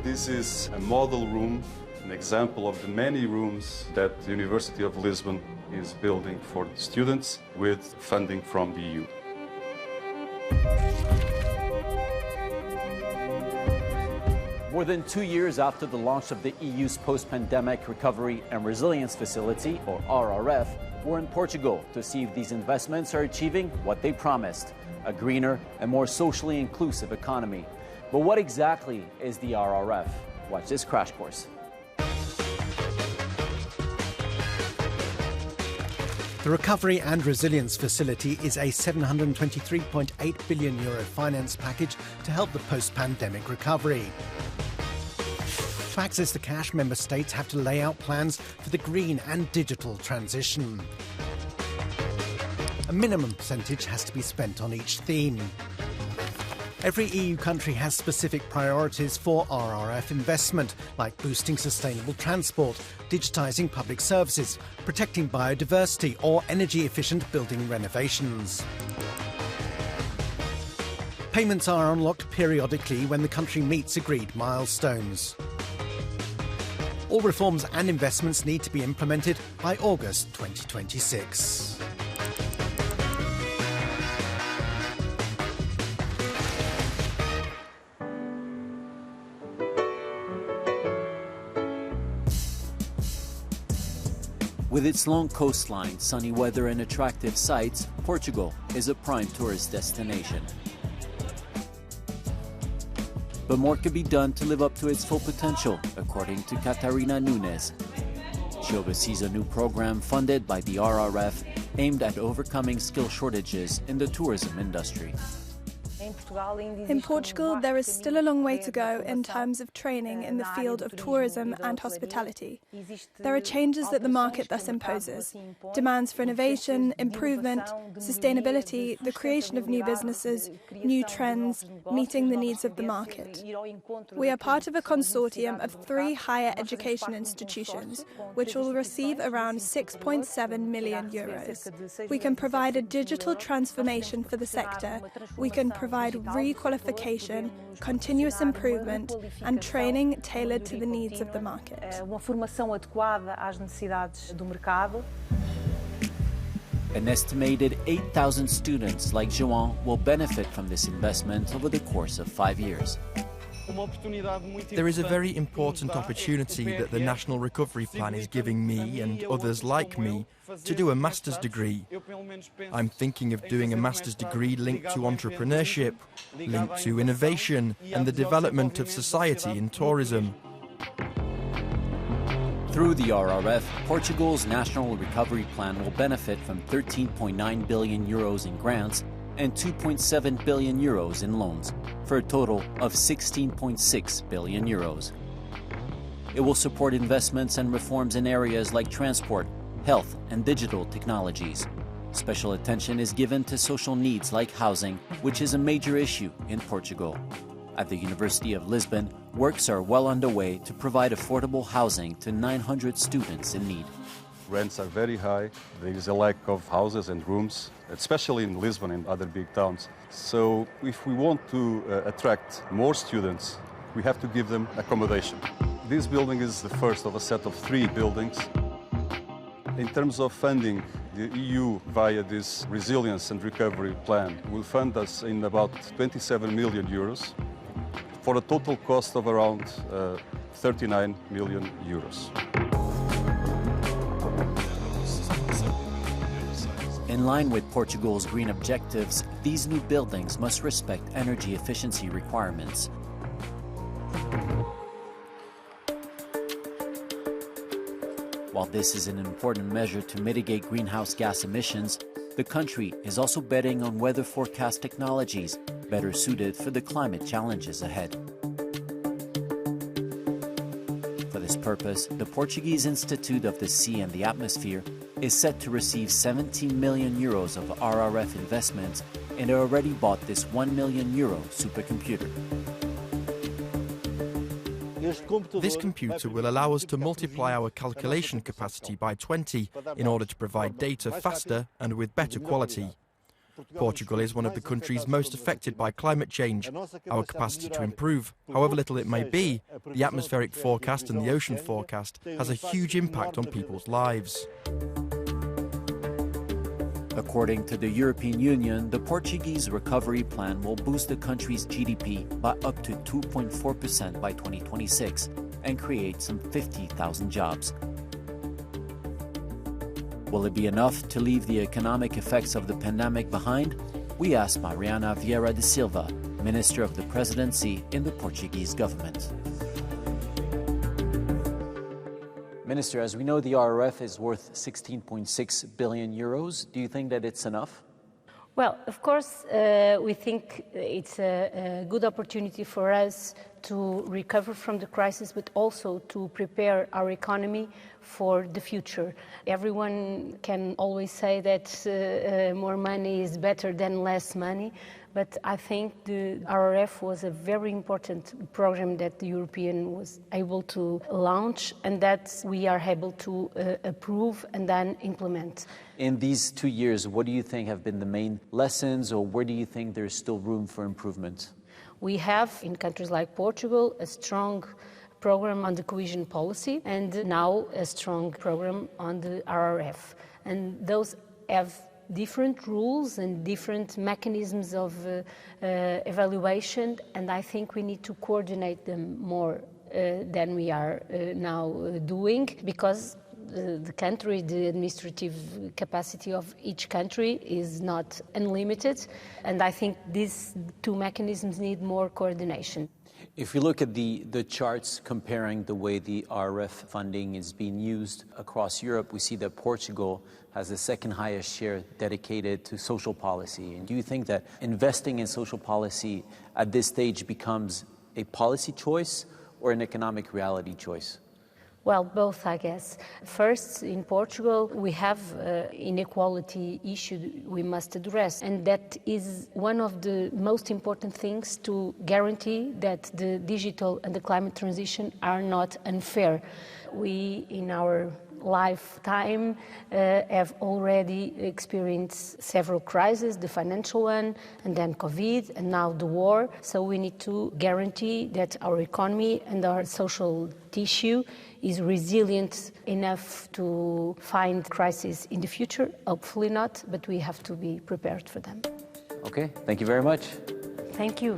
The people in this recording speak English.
This is a model room, an example of the many rooms that the University of Lisbon is building for students with funding from the EU. More than 2 years after the launch of the EU's Post-Pandemic Recovery and Resilience Facility, or RRF, we're in Portugal to see if these investments are achieving what they promised, a greener and more socially inclusive economy. But what exactly is the RRF? Watch this crash course. The Recovery and Resilience Facility is a €723.8 billion finance package to help the post-pandemic recovery. To access the cash, member states have to lay out plans for the green and digital transition. A minimum percentage has to be spent on each theme. Every EU country has specific priorities for RRF investment, like boosting sustainable transport, digitising public services, protecting biodiversity or energy-efficient building renovations. Payments are unlocked periodically when the country meets agreed milestones. All reforms and investments need to be implemented by August 2026. With its long coastline, sunny weather and attractive sights, Portugal is a prime tourist destination. But more could be done to live up to its full potential, according to Catarina Nunes. She oversees a new program funded by the RRF aimed at overcoming skill shortages in the tourism industry. In Portugal, there is still a long way to go in terms of training in the field of tourism and hospitality. There are changes that the market thus imposes, demands for innovation, improvement, sustainability, the creation of new businesses, new trends, meeting the needs of the market. We are part of a consortium of 3 higher education institutions, which will receive around €6.7 million. We can provide a digital transformation for the sector. We can provide re-qualification, continuous improvement and training tailored to the needs of the market. An estimated 8,000 students like João will benefit from this investment over the course of 5 years. There is a very important opportunity that the National Recovery Plan is giving me and others like me to do a master's degree. I'm thinking of doing a master's degree linked to entrepreneurship, linked to innovation and the development of society in tourism. Through the RRF, Portugal's National Recovery Plan will benefit from €13.9 billion in grants and €2.7 billion in loans, for a total of €16.6 billion. It will support investments and reforms in areas like transport, health, and digital technologies. Special attention is given to social needs like housing, which is a major issue in Portugal. At the University of Lisbon, works are well underway to provide affordable housing to 900 students in need. Rents are very high. There is a lack of houses and rooms, especially in Lisbon and other big towns. So if we want to attract more students, we have to give them accommodation. This building is the first of a set of 3 buildings. In terms of funding, the EU, via this Resilience and Recovery Plan, will fund us in about €27 million for a total cost of around €39 million. In line with Portugal's green objectives, these new buildings must respect energy efficiency requirements. While this is an important measure to mitigate greenhouse gas emissions, the country is also betting on weather forecast technologies better suited for the climate challenges ahead. For this purpose, the Portuguese Institute of the Sea and the Atmosphere is set to receive €17 million of RRF investments and already bought this €1 million supercomputer. This computer will allow us to multiply our calculation capacity by 20 in order to provide data faster and with better quality. Portugal is one of the countries most affected by climate change. Our capacity to improve, however little it may be, the atmospheric forecast and the ocean forecast has a huge impact on people's lives. According to the European Union, the Portuguese recovery plan will boost the country's GDP by up to 2.4% by 2026 and create some 50,000 jobs. Will it be enough to leave the economic effects of the pandemic behind? We asked Mariana Vieira de Silva, Minister of the Presidency in the Portuguese government. Minister, as we know, the RRF is worth 16.6 billion euros. Do you think that it's enough? Well, of course, we think it's a good opportunity for us to recover from the crisis, but also to prepare our economy for the future. Everyone can always say that more money is better than less money, but I think the RRF was a very important program that the European was able to launch and that we are able to approve and then implement. In these 2 years, what do you think have been the main lessons, or where do you think there's still room for improvement? We have, in countries like Portugal, a strong program on the cohesion policy and now a strong program on the RRF. And those have different rules and different mechanisms of evaluation, and I think we need to coordinate them more than we are now doing, because the country, the administrative capacity of each country is not unlimited, and I think these two mechanisms need more coordination. If we look at the charts comparing the way the RRF funding is being used across Europe, we see that Portugal has the second highest share dedicated to social policy. And do you think that investing in social policy at this stage becomes a policy choice or an economic reality choice? Well, both, I guess. First, in Portugal, we have inequality issue we must address, and that is one of the most important things to guarantee that the digital and the climate transition are not unfair. We, in our lifetime, have already experienced several crises, the financial one, and then COVID, and now the war. So we need to guarantee that our economy and our social tissue is resilient enough to find crises in the future. Hopefully not, but we have to be prepared for them. Okay, thank you very much. Thank you.